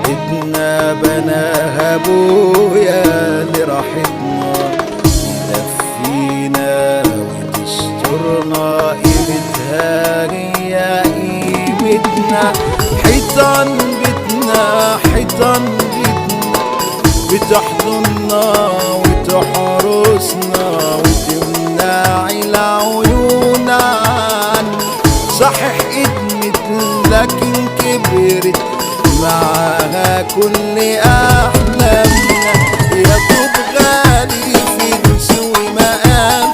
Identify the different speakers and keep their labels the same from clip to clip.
Speaker 1: بيتنا بناها ابويا لراحتنا، تدفينا وتسترنا، قيمتها هي قيمتنا. حيطان بيتنا حيطان بيتنا، بتحضننا وتحرسنا وتمنع العيون عنا. صحيح ادمت لكن كبرت معاها كل احلامنا. يا طوب غالي فلوس ومقام،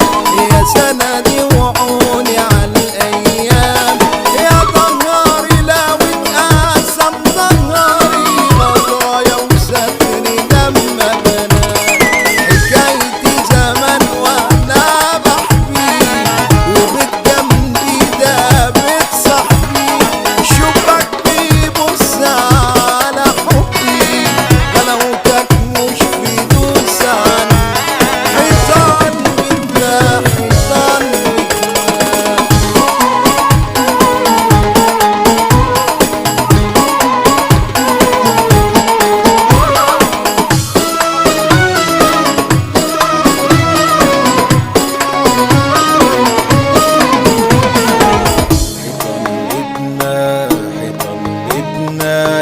Speaker 1: يا سندي وعوني على الايام. يا ظهري لو اتقسم ظهري غضايا وستري لما بنام. حكايتي زمان وانا بحكي وبيت جنبي ده بيت صاحبي. شوفك بيبص على حبي غلاوتك مش في دوس عني. حيطان بيتنا حيطان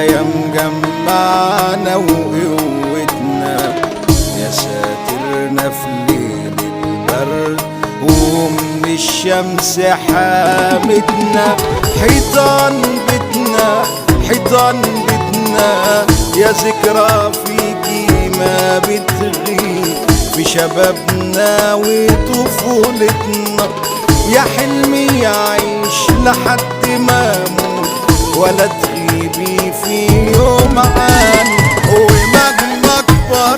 Speaker 1: يا مجمعنا وقوتنا. يا ساترنا في ليل البرد ومن الشمس حامتنا. حيطان بيتنا حيطان بيتنا، يا ذكرى فيكي ما بتغيب في شبابنا وطفولتنا. يا حلمي يعيش لحد ما اموت ولا تغيبي في يوم عني. ومهما اكبر